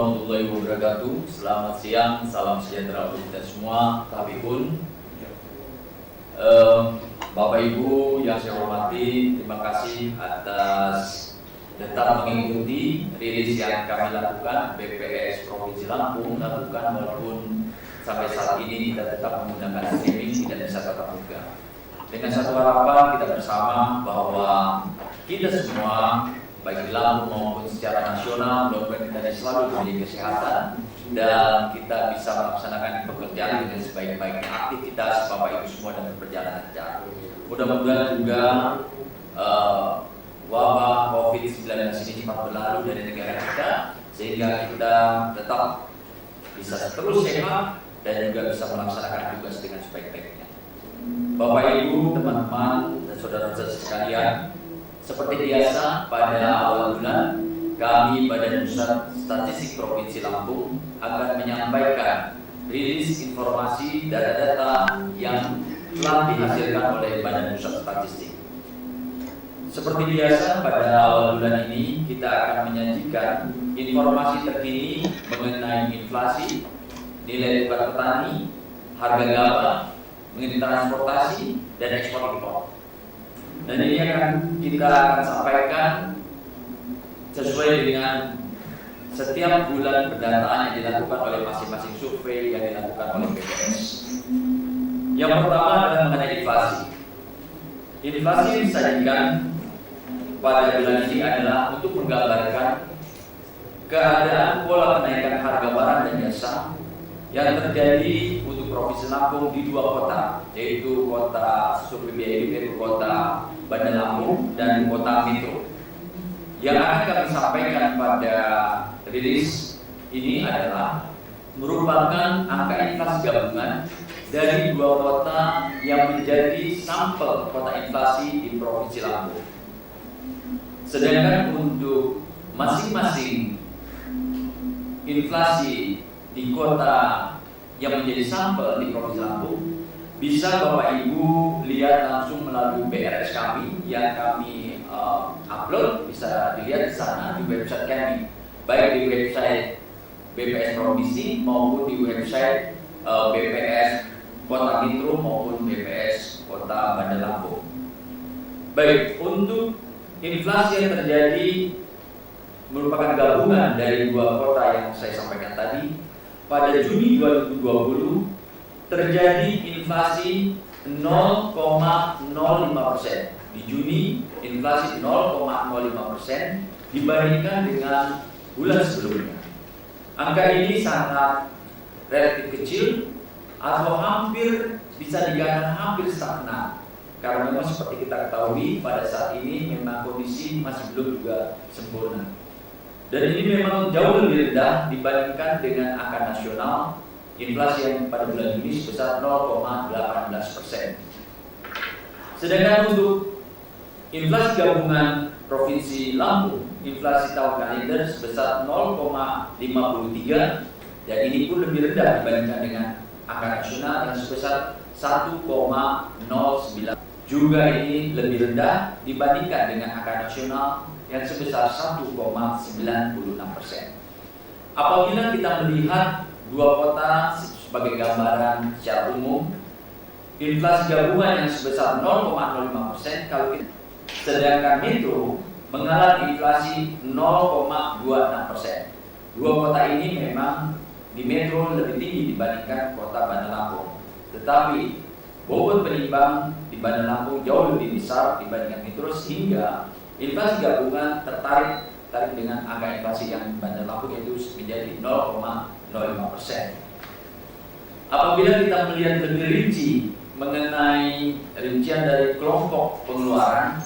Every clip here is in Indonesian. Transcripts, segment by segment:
warahmatullahi wabarakatuh. Selamat siang, salam sejahtera untuk kita semua. Tapi pun Bapak Ibu yang saya hormati, terima kasih atas tetap mengikuti rilis yang kami lakukan, BPS Provinsi Lampung lakukan, walaupun sampai saat ini kita tetap menggunakan streaming, tidak bisa tatap muka. Dengan satu harapan kita bersama bahwa kita semua, baik di Lampung maupun secara nasional, mudah-mudahan kita selalu memiliki kesehatan dan kita bisa melaksanakan pekerjaan dengan sebaik-baiknya. Aktivitas Bapak Ibu semua dan berjalan lancar. Mudah-mudahan juga wabah COVID-19 ini cepat berlalu dari negara kita, sehingga kita tetap bisa terus sehat dan juga bisa melaksanakan tugas dengan sebaik-baiknya. Bapak Ibu, teman-teman dan saudara-saudara sekalian, seperti biasa pada awal bulan kami Badan Pusat Statistik Provinsi Lampung akan menyampaikan rilis informasi data-data yang telah dihasilkan oleh Badan Pusat Statistik. Seperti biasa pada awal bulan ini kita akan menyajikan informasi terkini mengenai inflasi, nilai tukar petani, harga gabah, mengenai transportasi dan ekspor impor. Dan ini kita akan sampaikan sesuai dengan setiap bulan pendataan yang dilakukan oleh masing-masing survei yang dilakukan oleh BPS. Yang pertama adalah mengenai inflasi. Inflasi yang disajikan pada bulan ini adalah untuk menggambarkan keadaan pola kenaikan harga barang dan jasa yang terjadi untuk Provinsi Lampung di dua kota, yaitu kota Surabaya, yaitu kota Bandar Lampung dan kota Metro. Yang akan kami sampaikan pada rilis ini adalah merupakan angka inflasi gabungan dari dua kota yang menjadi sampel kota inflasi di Provinsi Lampung. Sedangkan untuk masing-masing inflasi di kota yang menjadi sampel di Provinsi Lampung bisa Bapak Ibu lihat langsung melalui BRS kami yang kami upload, bisa dilihat di sana di website kami, baik di website BPS Provinsi maupun di website BPS Kota Metro maupun BPS Kota Bandar Lampung. Baik, untuk inflasi yang terjadi merupakan gabungan dari dua kota yang saya sampaikan tadi. Pada Juni 2020 terjadi inflasi 0,05%. Di Juni inflasi 0,05% dibandingkan dengan bulan sebelumnya. Angka ini sangat relatif kecil atau hampir bisa dikatakan hampir stagnan. Karena memang seperti kita ketahui pada saat ini memang kondisi masih belum juga sempurna. Dan ini memang jauh lebih rendah dibandingkan dengan angka nasional inflasi yang pada bulan Juni sebesar 0,18%. Sedangkan untuk inflasi gabungan Provinsi Lampung, inflasi tahun kalender sebesar 0,53, dan ini pun lebih rendah dibandingkan dengan angka nasional yang sebesar 1,09. Juga ini lebih rendah dibandingkan dengan angka nasional yang sebesar 1,96%. Apabila kita melihat dua kota sebagai gambaran secara umum, inflasi gabungan yang sebesar 0,05%, kalau kita, sedangkan Metro mengalami inflasi 0,26%. Dua kota ini memang di Metro lebih tinggi dibandingkan kota Bandar Lampung, tetapi bobot penimbang di Bandar Lampung jauh lebih besar dibandingkan Metro, sehingga inflasi gabungan tertarik dengan angka inflasi yang Bandar Lampung itu menjadi 0,05%. Apabila kita melihat lebih rinci mengenai rincian dari kelompok pengeluaran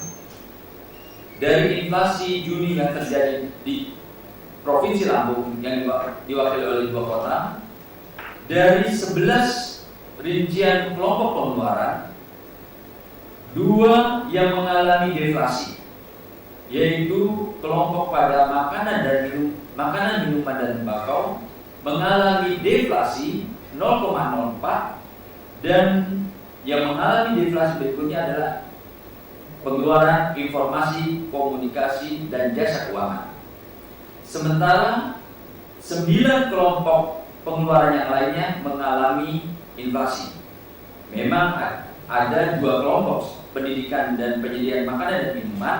dari inflasi Juni yang terjadi di Provinsi Lampung yang diwakili oleh dua kota, dari 11 rincian kelompok pengeluaran, 2 yang mengalami deflasi, yaitu kelompok pada makanan, minuman dan tembakau mengalami deflasi 0,04, dan yang mengalami deflasi berikutnya adalah pengeluaran informasi, komunikasi, dan jasa keuangan. Sementara 9 kelompok pengeluaran yang lainnya mengalami inflasi. Memang ada 2 kelompok, pendidikan dan penyediaan makanan dan minuman,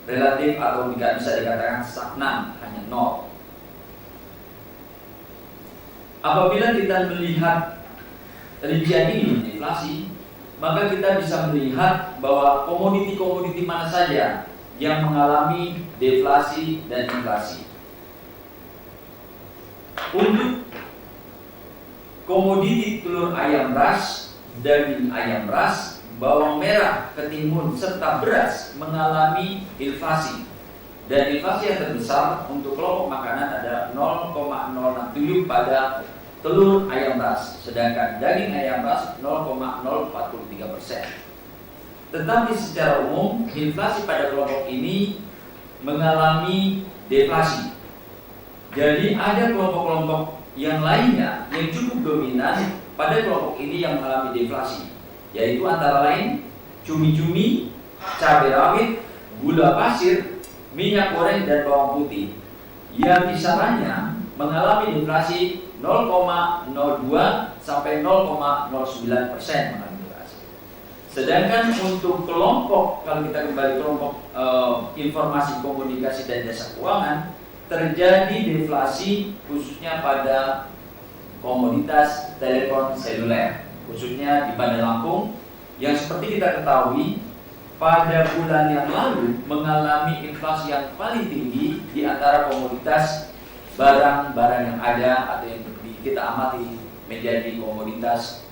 relatif atau tidak bisa dikatakan stagnan, hanya 0. Apabila kita melihat rincian ini inflasi, maka kita bisa melihat bahwa komoditi-komoditi mana saja yang mengalami deflasi dan inflasi. Untuk komoditi telur ayam ras, daging ayam ras, bawang merah, ketimun, serta beras mengalami inflasi. Dan inflasi yang terbesar untuk kelompok makanan ada 0,067 pada telur ayam ras, sedangkan daging ayam ras 0,043%. Tetapi secara umum inflasi pada kelompok ini mengalami deflasi. Jadi ada kelompok-kelompok yang lainnya yang cukup dominan pada kelompok ini yang mengalami deflasi, yaitu antara lain cumi-cumi, cabai rawit, gula pasir, minyak goreng dan bawang putih yang kisarannya mengalami deflasi 0,02 sampai 0,09% mengalami deflasi. Sedangkan untuk kelompok, kalau kita kembali kelompok informasi komunikasi dan jasa keuangan, terjadi deflasi khususnya pada komoditas telepon seluler, khususnya di Bandar Lampung yang seperti kita ketahui pada bulan yang lalu mengalami inflasi yang paling tinggi di antara komoditas barang-barang yang ada atau yang kita amati menjadi komoditas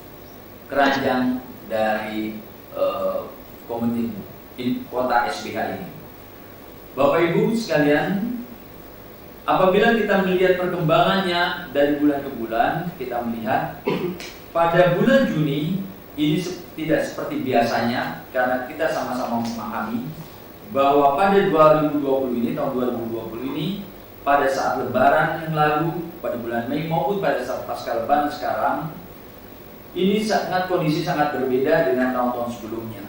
keranjang dari komoditi kota SBH ini. Bapak Ibu sekalian, apabila kita melihat perkembangannya dari bulan ke bulan, kita melihat pada bulan Juni ini tidak seperti biasanya, karena kita sama-sama memahami bahwa pada 2020 ini, tahun 2020 ini, pada saat lebaran yang lalu, pada bulan Mei maupun pada saat pasca lebaran sekarang, ini kondisi sangat berbeda dengan tahun-tahun sebelumnya.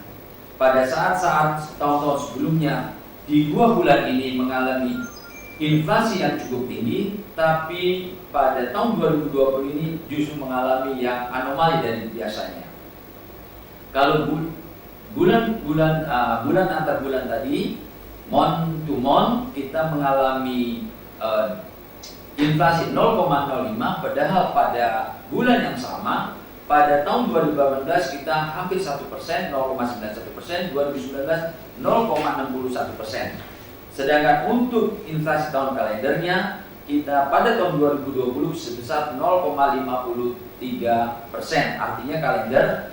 Pada saat-saat tahun-tahun sebelumnya, di 2 bulan ini mengalami inflasi yang cukup tinggi, tapi pada tahun 2020 ini justru mengalami yang anomali dari biasanya. Kalau bulan antar bulan tadi, month to month kita mengalami inflasi 0,05, padahal pada bulan yang sama pada tahun 2018 kita hampir 1%, 0,91%, 2019 0,61%. Sedangkan untuk inflasi tahun kalendernya kita pada tahun 2020 sebesar 0,53%. Artinya kalender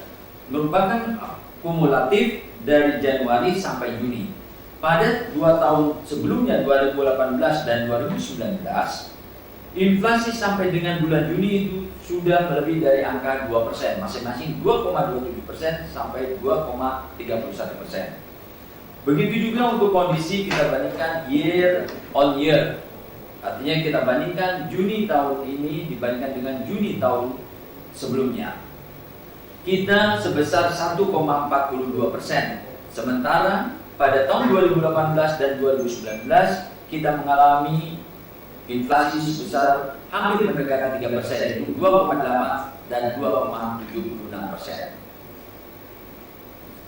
merupakan kumulatif dari Januari sampai Juni. Pada 2 tahun sebelumnya, 2018 dan 2019, inflasi sampai dengan bulan Juni itu sudah lebih dari angka 2%, masing-masing 2,27% sampai 2,31%. Begitu juga untuk kondisi kita bandingkan year on year. Artinya kita bandingkan Juni tahun ini dibandingkan dengan Juni tahun sebelumnya. Kita sebesar 1,42%. Sementara pada tahun 2018 dan 2019 kita mengalami inflasi sebesar hampir mendekati 3%, yaitu 2,8 dan 2,76%.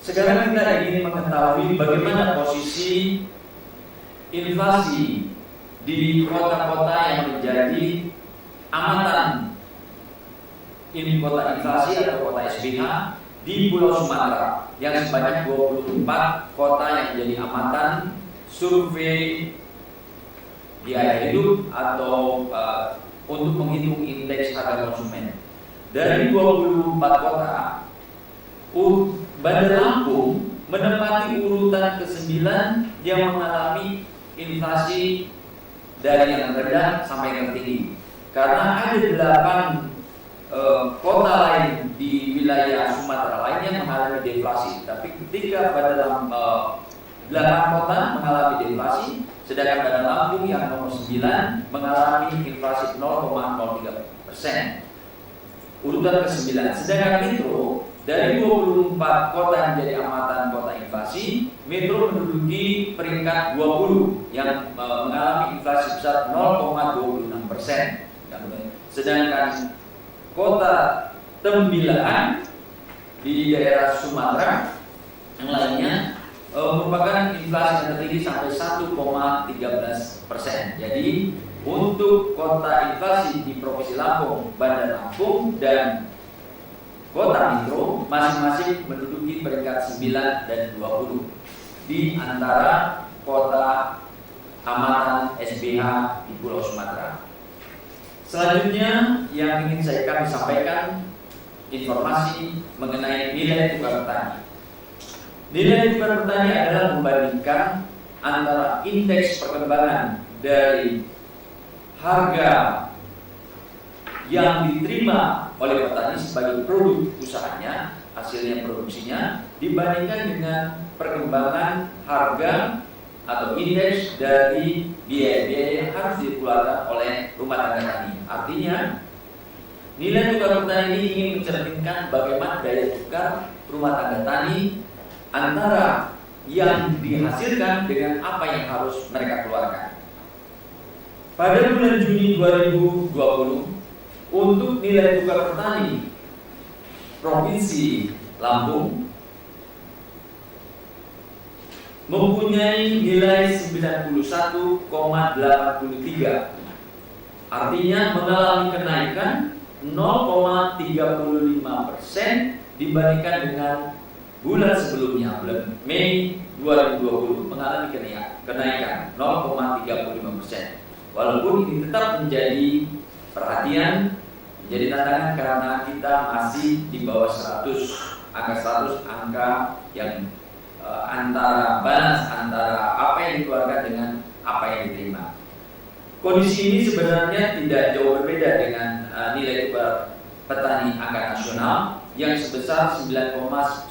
Sekarang kita ingin mengetahui bagaimana posisi inflasi di kota-kota yang menjadi amatan ini kota inflasi atau kota SBH di Pulau Sumatera yang sebanyak 24 kota yang menjadi amatan survei biaya hidup atau untuk menghitung indeks harga konsumen. Dari 24 kota, Bandar Lampung menempati urutan ke-9 yang mengalami inflasi dari yang rendah sampai yang tertinggi. Karena ada 8 kota lain di wilayah Sumatera lainnya mengalami deflasi, tapi ketika pada 8 kota mengalami deflasi, sedangkan Bandar Lampung yang nomor 9 mengalami inflasi 0,03%. Urutan ke-9. Sedangkan Metro dari 24 kota yang menjadi amatan kota inflasi, Metro menduduki peringkat 20 yang mengalami inflasi besar 0,26%. 10%. Sedangkan kota Tembilaan di daerah Sumatera yang lainnya merupakan inflasi yang tertinggi sampai 1,13%. Jadi untuk kota inflasi di Provinsi Lampung, Bandar Lampung, dan Kota Mikro masing-masing menduduki peringkat 9 dan 20 di antara kota amatan SBH di Pulau Sumatera. Selanjutnya yang ingin kami sampaikan informasi mengenai nilai tukar petani. Nilai tukar petani adalah membandingkan antara indeks perkembangan dari harga yang diterima oleh petani sebagai produk usahanya, hasilnya produksinya, dibandingkan dengan perkembangan harga atau indeks dari biaya-biaya yang harus dikeluarkan oleh rumah tangga tani. Artinya, nilai tukar petani ini ingin mencerminkan bagaimana daya tukar rumah tangga tani antara yang dihasilkan dengan apa yang harus mereka keluarkan. Pada bulan Juni 2020, untuk nilai tukar petani Provinsi Lampung mempunyai nilai 91,83, artinya mengalami kenaikan 0,35% dibandingkan dengan bulan sebelumnya, bulan Mei 2020 mengalami kenaikan 0,35%. Walaupun ini tetap menjadi perhatian, menjadi tantangan karena kita masih di bawah 100, angka yang antara balance antara apa yang dikeluarkan dengan apa yang diterima. Kondisi ini sebenarnya tidak jauh berbeda dengan nilai tukar petani angka nasional yang sebesar 99,60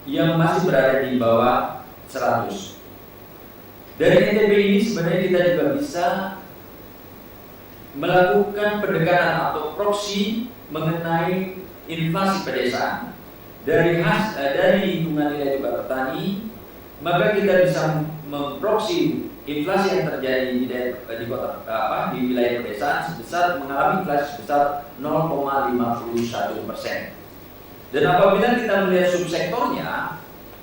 yang masih berada di bawah 100. Dari NTB ini sebenarnya kita juga bisa melakukan pendekatan atau proksi mengenai inflasi pedesaan. Dari hitungan nilai tukar petani, maka kita bisa memproksi inflasi yang terjadi di wilayah pedesaan mengalami inflasi sebesar 0,51%. Dan apabila kita melihat subsektornya,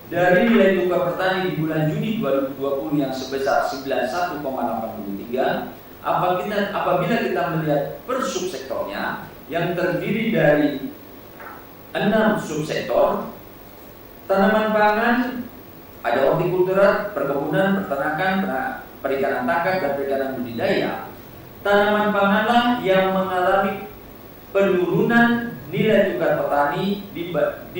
dari nilai tukar petani di bulan Juni 2020 yang sebesar 91,83, apabila kita melihat per subsektornya yang terdiri dari 6 subsektor: tanaman pangan, ada hortikultura, perkebunan, peternakan, perikanan tangkap, dan perikanan budidaya. Tanaman panganlah yang mengalami penurunan nilai tukar petani di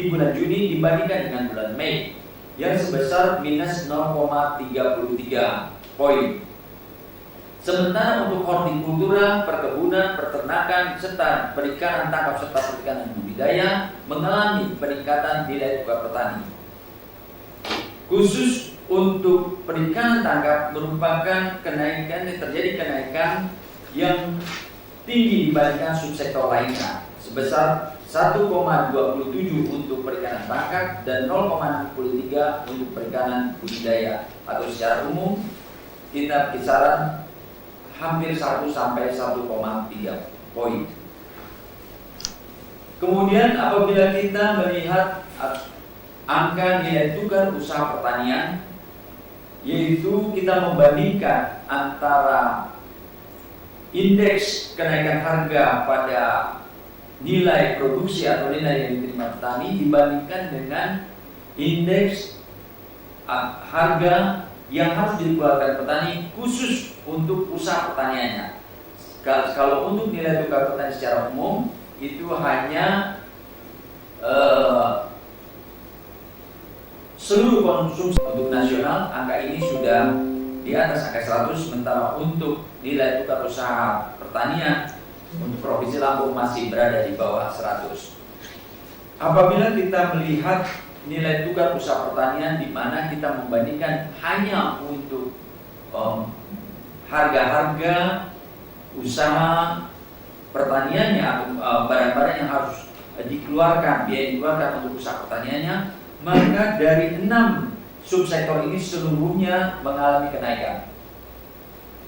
bulan Juni dibandingkan dengan bulan Mei yang sebesar minus 0,33 poin. Sementara untuk hortikultura, perkebunan, peternakan, serta perikanan tangkap serta perikanan budidaya mengalami peningkatan nilai tukar petani. Khusus untuk perikanan tangkap merupakan terjadi kenaikan yang tinggi dibandingkan subsektor lainnya, sebesar 1,27 untuk perikanan tangkap dan 0,63 untuk perikanan budidaya, atau secara umum kita kisaran hampir 1 sampai 1,3 poin. Kemudian apabila kita melihat angka nilai tukar usaha pertanian, yaitu kita membandingkan antara indeks kenaikan harga pada nilai produksi atau nilai yang diterima petani dibandingkan dengan indeks harga yang harus dikeluarkan petani khusus untuk usaha pertaniannya. Kalau untuk nilai tukar petani secara umum itu hanya seluruh konsumsi. Untuk nasional angka ini sudah di atas angka 100, sementara untuk nilai tukar usaha pertanian untuk Provinsi Lampung masih berada di bawah 100. Apabila kita melihat nilai tukar usaha pertanian di mana kita membandingkan hanya untuk harga-harga usaha pertaniannya atau barang-barang yang harus dikeluarkan, biaya dikeluarkan untuk usaha pertaniannya, maka dari 6 subsektor ini seluruhnya mengalami kenaikan.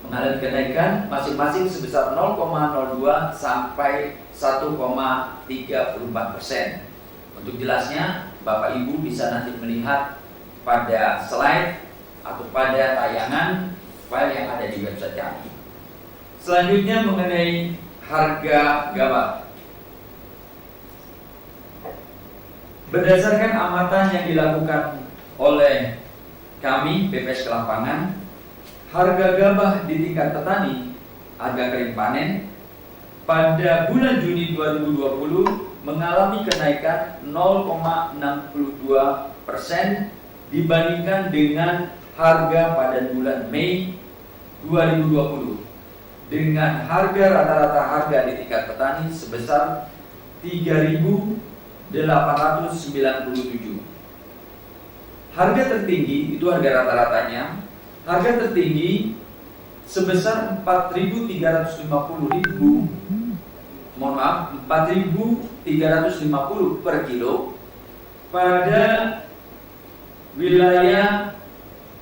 mengalami kenaikan masing-masing sebesar 0,02 sampai 1,34%. Untuk jelasnya, Bapak Ibu bisa nanti melihat pada slide atau pada tayangan file yang ada di website kami. Selanjutnya mengenai harga gabah. Berdasarkan amatan yang dilakukan oleh kami BPS Kelapangan, harga gabah di tingkat petani, harga kering panen pada bulan Juni 2020 mengalami kenaikan 0,62% dibandingkan dengan harga pada bulan Mei 2020, dengan harga rata-rata harga di tingkat petani sebesar 3.897. Harga tertinggi itu harga rata-ratanya. Harga tertinggi sebesar 4.350 per kilo pada wilayah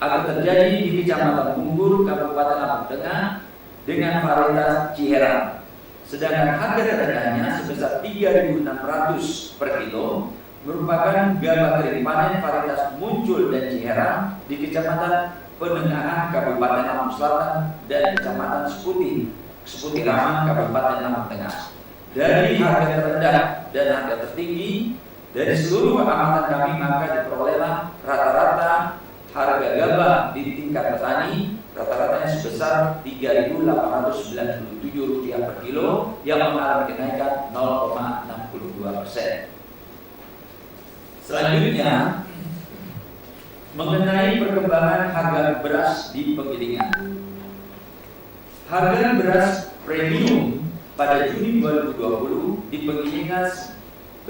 akan terjadi di Kecamatan Munggur, Kabupaten Lampung Tengah dengan varietas Ciherang. Sedangkan harga terendahnya sebesar 3.600 per kilo merupakan gabah kering panen varietas Muncul dan Ciherang di Kecamatan Penengahan, Kabupaten Lampung Selatan dan Kecamatan Seputi Raman, Kabupaten Lampung Tengah. Dari harga terendah dan harga tertinggi dari seluruh amatan kami, maka diperolehlah rata-rata harga gabah di tingkat petani rata-ratanya sebesar Rp3.897 per kilo yang mengalami kenaikan 0,62%. Selanjutnya mengenai perkembangan harga beras di penggilingan. Harga beras premium pada Juni 2020 di penggilingan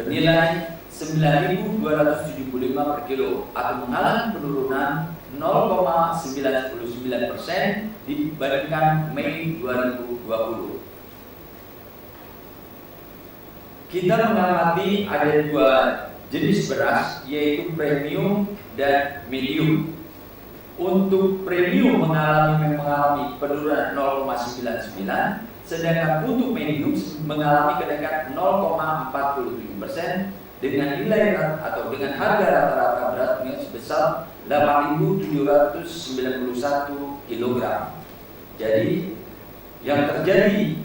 bernilai 9.275 per kilo atau mengalami penurunan 0,99% dibandingkan Mei 2020. Kita mengamati ada dua jenis beras, yaitu premium dan medium. Untuk premium mengalami penurunan 0,99%, sedangkan untuk medium mengalami kenaikan 0,47% dengan nilai atau dengan harga rata-rata berasnya sebesar 8.791 kg. Jadi yang terjadi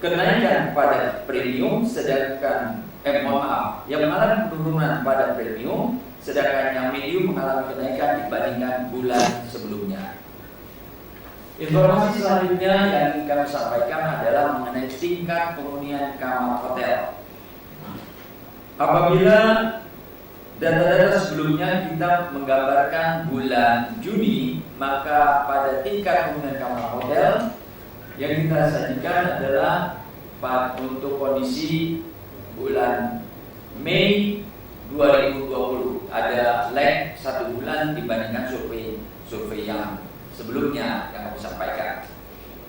kenaikan pada premium, sedangkan yang mengalami penurunan pada premium, sedangkan yang medium mengalami kenaikan dibandingkan bulan sebelumnya. Informasi selanjutnya yang ingin kami sampaikan adalah mengenai tingkat penghunian kamar hotel. Apabila data-data sebelumnya kita menggambarkan bulan Juni, maka pada tingkat penghunian kamar hotel yang kita sajikan adalah untuk kondisi bulan Mei 2020, ada lag 1 bulan dibandingkan survei yang sebelumnya yang kami sampaikan.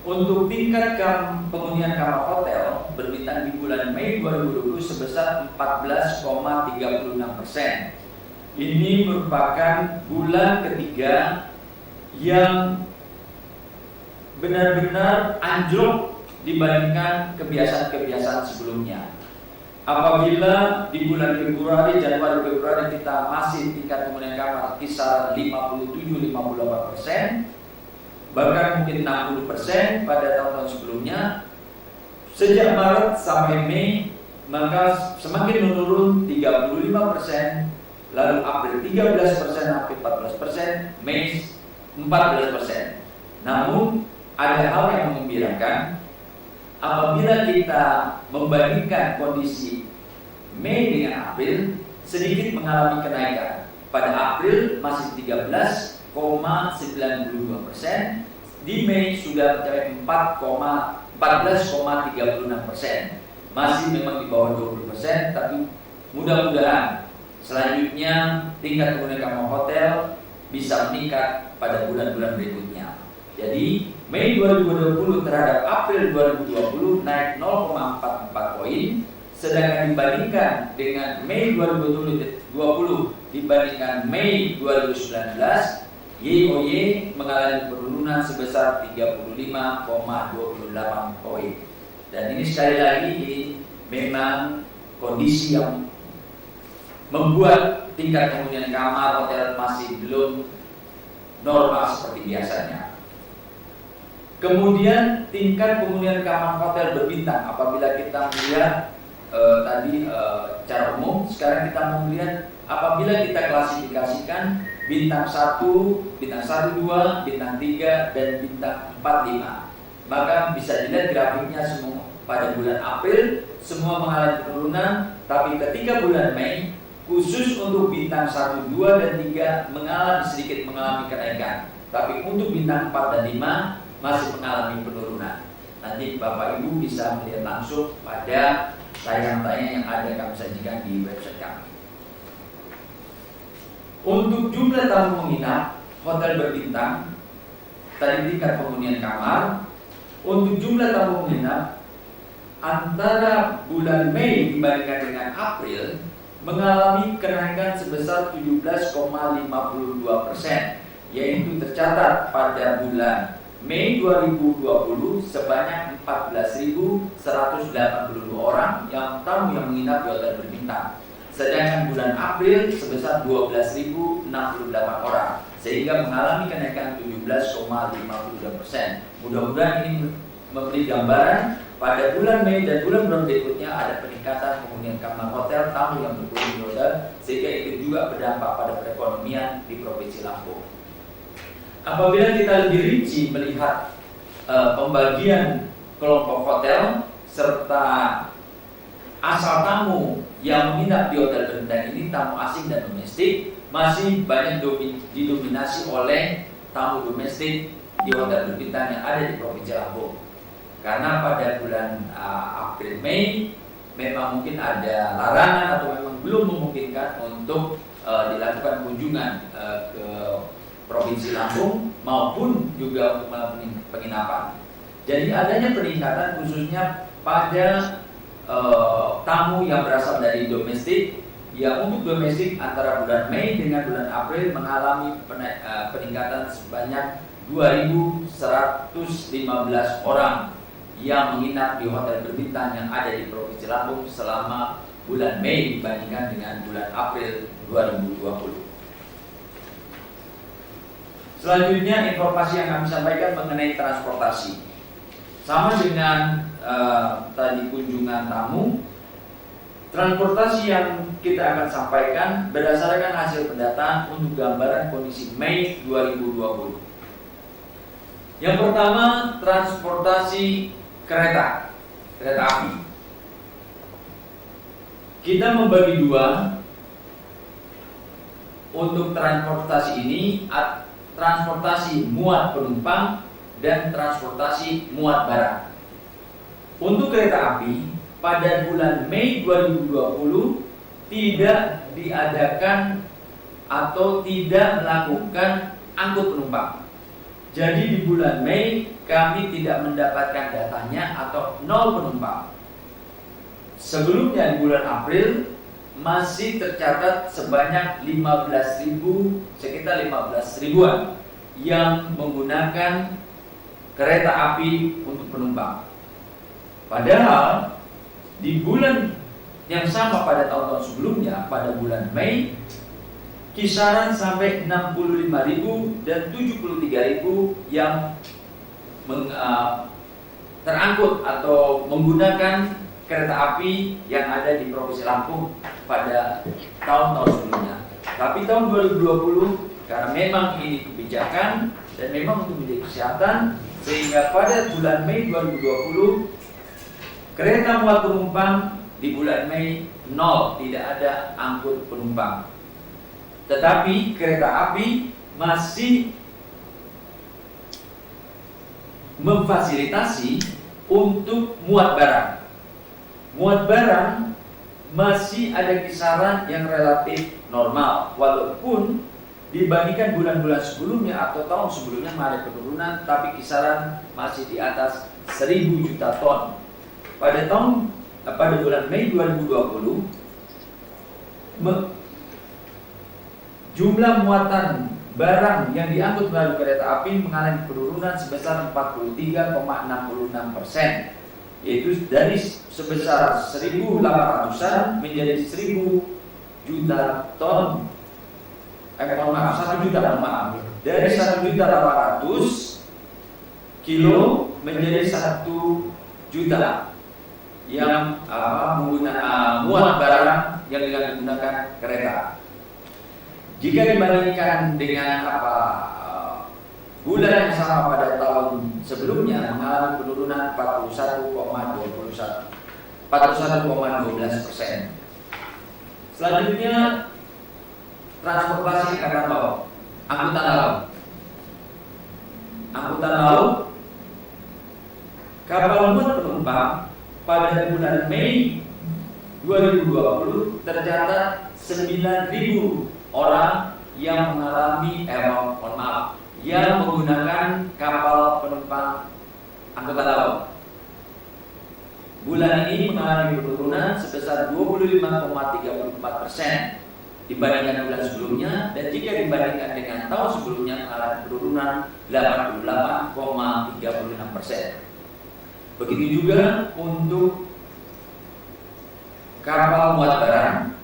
Untuk tingkat penghunian kamar hotel berbintang di bulan Mei 2020 sebesar 14,36%. Ini merupakan bulan ketiga yang benar-benar anjlok dibandingkan kebiasaan-kebiasaan sebelumnya. Apabila di bulan Februari, Januari, Februari kita masih tingkat penghunian kamar kisaran 57-58%, bahkan mungkin 60% pada tahun-tahun sebelumnya. Sejak Maret sampai Mei maka semakin menurun 35%, lalu April 13%, April 14%, Mei 14%. Namun ada hal yang mengembirakan. Apabila kita membandingkan kondisi Mei dengan April, sedikit mengalami kenaikan. Pada April masih 13,92%, di Mei sudah mencapai 14,36%. Masih memang di bawah 20%, tapi mudah-mudahan selanjutnya tingkat penghunian kamar hotel bisa meningkat pada bulan-bulan berikutnya. Jadi Mei 2020 terhadap April 2020 naik 0,44 poin, sedangkan dibandingkan dengan Mei 2020 dibandingkan Mei 2019 YoY mengalami penurunan sebesar 35,28 poin. Dan ini sekali lagi ini memang kondisi yang membuat tingkat penghunian kamar hotel masih belum normal seperti biasanya. Kemudian tingkat penghunian kamar hotel berbintang, apabila kita melihat secara umum, sekarang kita melihat apabila kita klasifikasikan bintang 1, bintang 1, 2, bintang 3, dan bintang 4, 5, maka bisa dilihat grafiknya semua pada bulan April semua mengalami penurunan, tapi ketika bulan Mei khusus untuk bintang 1, 2, dan 3 sedikit mengalami kenaikan, tapi untuk bintang 4 dan 5 masih mengalami penurunan. Nanti Bapak Ibu bisa melihat langsung pada tayangan-tayangan yang ada kami sajikan di website kami. Untuk jumlah tamu menginap hotel berbintang, tadi tingkat penghunian kamar. Untuk jumlah tamu menginap antara bulan Mei dibandingkan dengan April mengalami kenaikan sebesar 17,52%, yaitu tercatat pada bulan Mei 2020 sebanyak 14.182 orang yang tamu yang menginap di hotel berbintang. Sedangkan bulan April sebesar 12.068 orang, sehingga mengalami kenaikan 17,52%. Mudah-mudahan ini memberi gambaran pada bulan Mei dan bulan-bulan berikutnya ada peningkatan penghunian kamar hotel tamu yang berkunjung di hotel, sehingga itu juga berdampak pada perekonomian di Provinsi Lampung. Apabila kita lebih rinci melihat pembagian kelompok hotel serta asal tamu yang menginap di hotel berbintang ini, tamu asing dan domestik, masih banyak didominasi oleh tamu domestik di hotel berbintang yang ada di Provinsi Lampung. Karena pada bulan April Mei memang mungkin ada larangan atau memang belum memungkinkan untuk dilakukan kunjungan ke Provinsi Lampung maupun juga untuk penginapan. Jadi adanya peningkatan khususnya pada tamu yang berasal dari domestik. Ya, untuk domestik antara bulan Mei dengan bulan April mengalami peningkatan sebanyak 2.115 orang yang menginap di hotel berbintang yang ada di Provinsi Lampung selama bulan Mei dibandingkan dengan bulan April 2020. Selanjutnya informasi yang kami sampaikan mengenai transportasi. Sama dengan tadi kunjungan tamu, transportasi yang kita akan sampaikan berdasarkan hasil pendataan untuk gambaran kondisi Mei 2020. Yang pertama, transportasi kereta api. Kita membagi dua untuk transportasi ini, transportasi muat penumpang dan transportasi muat barang. Untuk kereta api, pada bulan Mei 2020 tidak diadakan atau tidak melakukan angkut penumpang. Jadi di bulan Mei kami tidak mendapatkan datanya atau 0 penumpang. Sebelumnya di bulan April masih tercatat sebanyak 15.000, sekitar 15.000-an yang menggunakan kereta api untuk penumpang. Padahal di bulan yang sama pada tahun-tahun sebelumnya, pada bulan Mei, kisaran sampai 65.000 dan 73.000 yang terangkut atau menggunakan kereta api yang ada di Provinsi Lampung pada tahun-tahun sebelumnya. Tapi tahun 2020 karena memang ini kebijakan dan memang untuk menjaga kesehatan, sehingga pada bulan Mei 2020 kereta muat penumpang di bulan Mei 0, tidak ada angkut penumpang. Tetapi kereta api masih memfasilitasi untuk muat barang. Muat barang masih ada kisaran yang relatif normal, walaupun dibandingkan bulan-bulan sebelumnya atau tahun sebelumnya ada penurunan, tapi kisaran masih di atas 1.000 juta ton. Pada bulan Mei 2020 jumlah muatan barang yang diangkut melalui kereta api mengalami penurunan sebesar 43,66%, yaitu dari sebesar 1.800-an menjadi 1.000 juta ton. 1 juta, dari 1.800.000 kilo menjadi 1 juta yang muat barang yang digunakan kereta. Jika dibandingkan dengan bulan yang sama pada tahun sebelumnya mengalami penurunan 41,12%. Selanjutnya transportasi angkatan laut, angkutan laut, kapal muat penumpang pada bulan Mei 2020 tercatat 9.000 orang yang mengalami yang menggunakan kapal penumpang angkutan laut. Bulan ini mengalami penurunan sebesar 25,34% dibandingkan bulan sebelumnya, dan jika dibandingkan dengan tahun sebelumnya mengalami penurunan 88,36%. Begitu juga untuk kapal muat barang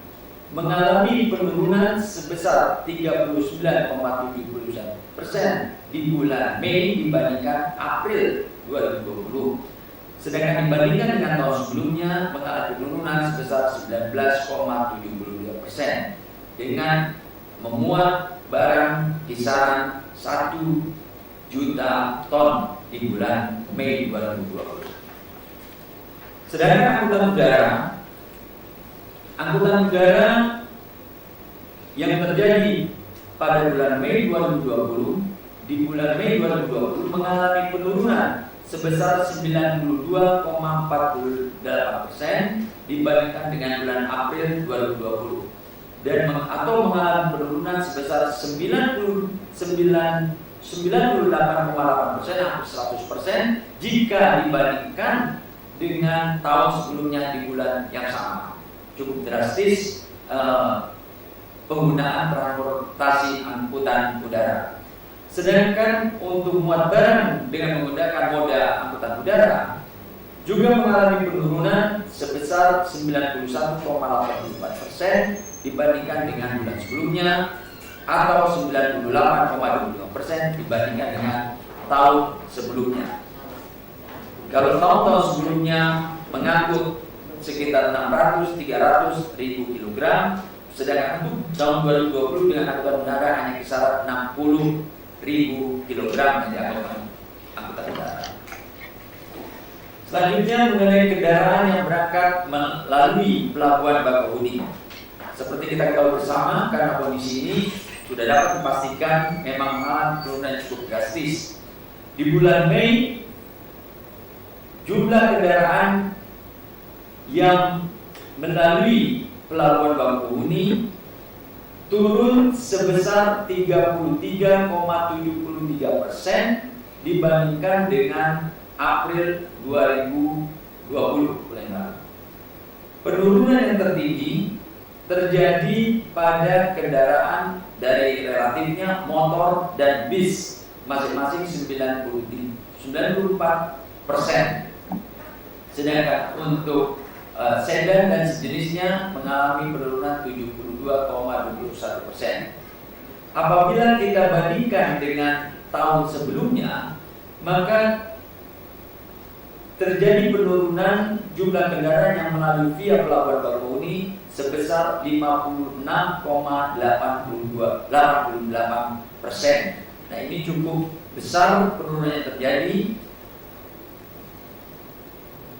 mengalami penurunan sebesar 39,71% di bulan Mei dibandingkan April 2020. Sedangkan dibandingkan dengan tahun sebelumnya mengalami penurunan sebesar 19,72% dengan memuat barang kisaran 1 juta ton di bulan Mei 2020. Sedangkan angkutan udara yang terjadi pada bulan Mei 2020, di bulan Mei 2020 mengalami penurunan sebesar 92,48% dibandingkan dengan bulan April 2020, dan mengalami penurunan sebesar 98,8%, hampir 100% jika dibandingkan dengan tahun sebelumnya di bulan yang sama. Cukup drastis penggunaan transportasi angkutan udara. Sedangkan untuk muat barang dengan menggunakan moda angkutan udara juga mengalami penurunan sebesar 91,84% dibandingkan dengan bulan sebelumnya, atau 98,25% dibandingkan dengan tahun sebelumnya. Kalau tahun-tahun sebelumnya mengangkut sekitar 600-300 ribu kilogram, sedangkan untuk tahun 2020 dengan angkutan udara hanya kisaran 60 ribu kilogram yang diangkut angkutan udara. Selanjutnya mengenai kendaraan yang berangkat melalui pelabuhan Bakauheni. Seperti kita ketahui bersama, karena kondisi ini sudah dapat dipastikan memang mengalami penurunan cukup drastis. Di bulan Mei, jumlah kendaraan yang melalui pelabuhan Bakauheni turun sebesar 33,73% dibandingkan dengan April 2020 bulan lalu. Penurunan yang tertinggi terjadi pada kendaraan dari relatifnya motor dan bis, masing-masing 94%. Sedangkan untuk sedan dan sejenisnya mengalami penurunan 72,21%. Apabila kita bandingkan dengan tahun sebelumnya, maka terjadi penurunan jumlah kendaraan yang melalui via pelabuhan Bakauheni sebesar 56,88%. Nah, ini cukup besar penurunan yang terjadi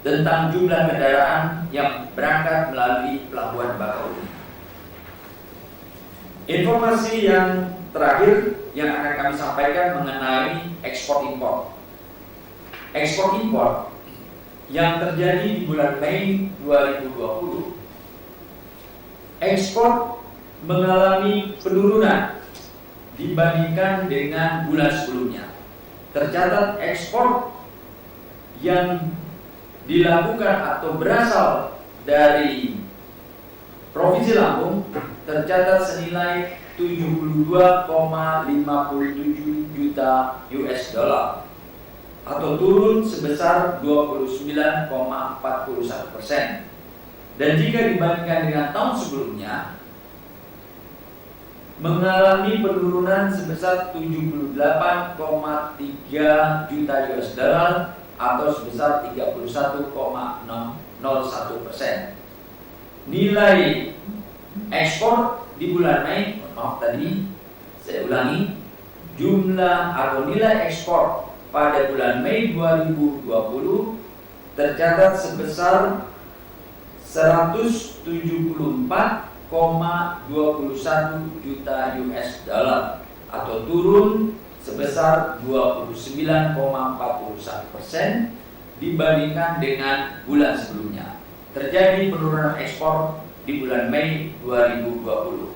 tentang jumlah kendaraan yang berangkat melalui pelabuhan Bakauheni. Informasi yang terakhir yang akan kami sampaikan mengenai ekspor impor. Ekspor impor yang terjadi di bulan Mei 2020, ekspor mengalami penurunan dibandingkan dengan bulan sebelumnya. Tercatat ekspor yang dilakukan atau berasal dari Provinsi Lampung tercatat senilai 72,57 juta US dollar atau turun sebesar 29,41%. Dan jika dibandingkan dengan tahun sebelumnya mengalami penurunan sebesar 78,3 juta US dollar atau sebesar 31,01%. Nilai ekspor di bulan Mei, saya ulangi, jumlah atau nilai ekspor pada bulan Mei 2020 tercatat sebesar 174,21 juta US dollar atau turun sebesar 29,41% dibandingkan dengan bulan sebelumnya. Terjadi penurunan ekspor di bulan Mei 2020.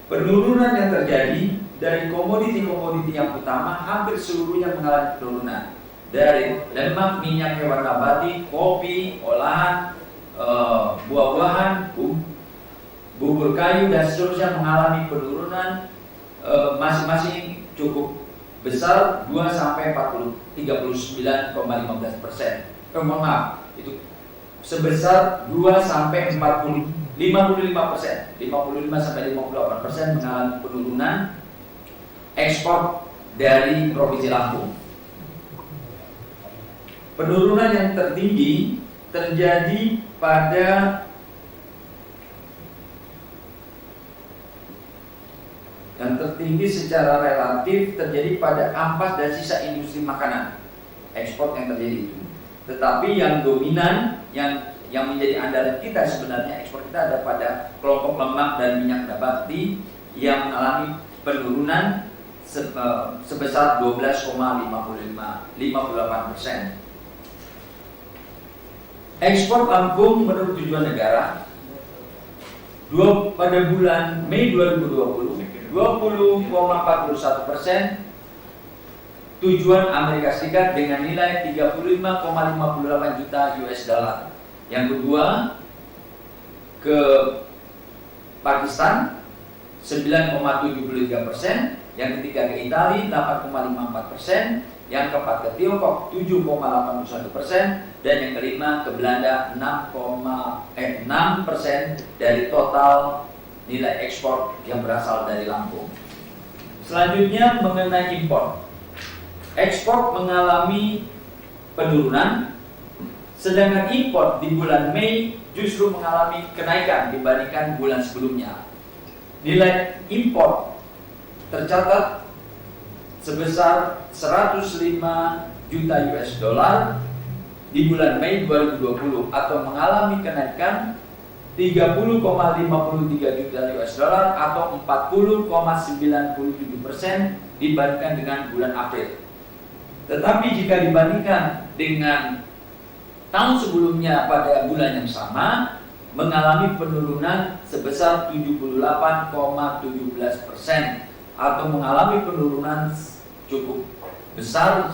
Penurunan yang terjadi dari komoditi-komoditi yang utama hampir seluruhnya mengalami penurunan. Dari lemak, minyak hewan nabati, kopi, olahan, buah-buahan, bubur kayu dan seterusnya mengalami penurunan masing-masing cukup besar 2 sampai 39,15%. Maaf, itu sebesar 2 sampai 55%, 55 sampai 58% mengalami penurunan ekspor dari Provinsi Lampung. Penurunan yang tertinggi terjadi pada secara relatif terjadi pada ampas dan sisa industri makanan, ekspor yang terjadi itu. Tetapi yang dominan, yang menjadi andalan kita sebenarnya ekspor kita ada pada kelompok lemak dan minyak nabati yang mengalami penurunan sebesar 12,58%. Ekspor Lampung menurut tujuan negara pada bulan Mei 2020 20,41%, tujuan Amerika Serikat dengan nilai 35,58 juta US dollar. Yang kedua ke Pakistan 9,73%, yang ketiga ke Italia 8,54%, yang keempat ke Tiongkok 7,81%, dan yang kelima ke Belanda 6% dari total nilai ekspor yang berasal dari Lampung. Selanjutnya mengenai impor. Ekspor mengalami penurunan, sedangkan impor di bulan Mei justru mengalami kenaikan dibandingkan bulan sebelumnya. Nilai impor tercatat sebesar 105 juta US dollar di bulan Mei 2020 atau mengalami kenaikan 30,53 juta US dollar atau 40,97% dibandingkan dengan bulan April. Tetapi jika dibandingkan dengan tahun sebelumnya pada bulan yang sama mengalami penurunan sebesar 78,17% atau mengalami penurunan cukup besar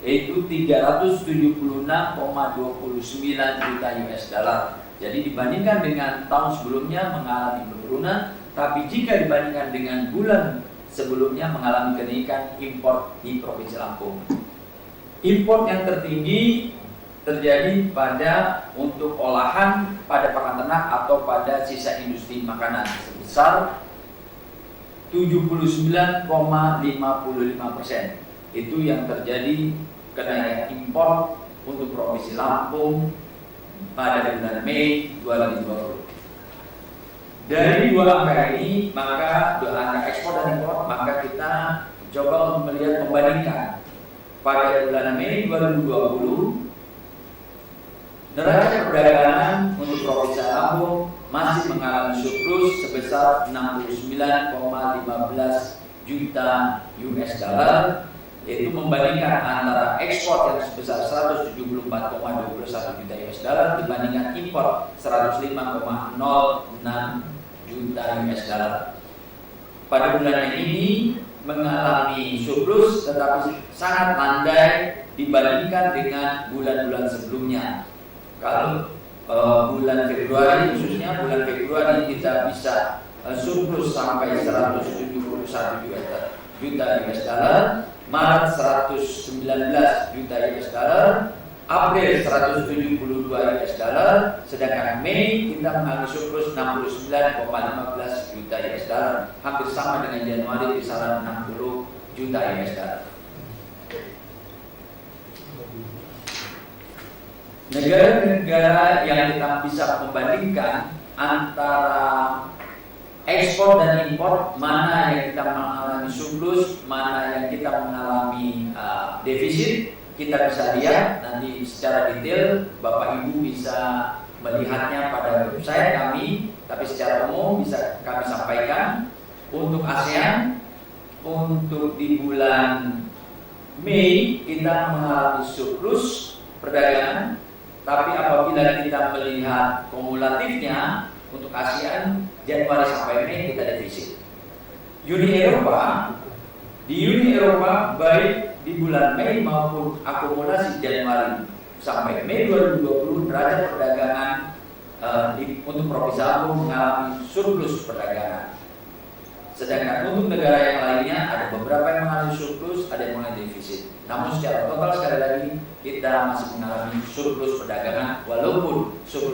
yaitu 376,29 juta US dollar. Jadi dibandingkan dengan tahun sebelumnya mengalami penurunan, tapi jika dibandingkan dengan bulan sebelumnya mengalami kenaikan impor di Provinsi Lampung. Impor yang tertinggi terjadi pada untuk olahan pada pakan ternak atau pada sisa industri makanan sebesar 79,55%. Itu yang terjadi kenaikan impor untuk Provinsi Lampung pada bulan Mei 2020. Dari dua angka ini, maka dua angka ekspor dan impor, maka kita coba untuk melihat membandingkan pada bulan Mei 2020 neraca perdagangan untuk Provinsi Lampung masih mengalami surplus sebesar 69,15 juta US dollar, yaitu membandingkan antara ekspor yang sebesar 174,21 juta US dollar dibandingkan impor 105,06 juta US dollar. Pada bulan ini mengalami surplus tetapi sangat landai dibandingkan dengan bulan-bulan sebelumnya. Kalau bulan Februari, khususnya bulan Februari kita bisa surplus sampai 171 juta US dollar, Maret 119 juta US dollar, April 172 US dollar, sedangkan Mei kita mengalami surplus 69,15 juta US dollar, hampir sama dengan Januari, kisaran 60 juta US dollar. Negara-negara yang kita bisa membandingkan antara ekspor dan impor, mana yang kita mengalami surplus, mana yang kita mengalami defisit, kita bisa lihat nanti secara detail. Bapak Ibu bisa melihatnya pada website kami, tapi secara umum bisa kami sampaikan. Untuk ASEAN, untuk di bulan Mei kita mengalami surplus perdagangan, tapi apabila kita melihat kumulatifnya untuk ASEAN Januari sampai Mei kita defisit. Uni Eropa, di Uni Eropa baik di bulan Mei maupun akumulasi Januari sampai Mei 2020 neraca perdagangan untuk Provinsi Lampung mengalami surplus perdagangan. Sedangkan untuk negara yang lainnya ada beberapa yang mengalami surplus, ada yang mengalami defisit. Namun secara total sekali lagi kita masih mengalami surplus perdagangan walaupun surplus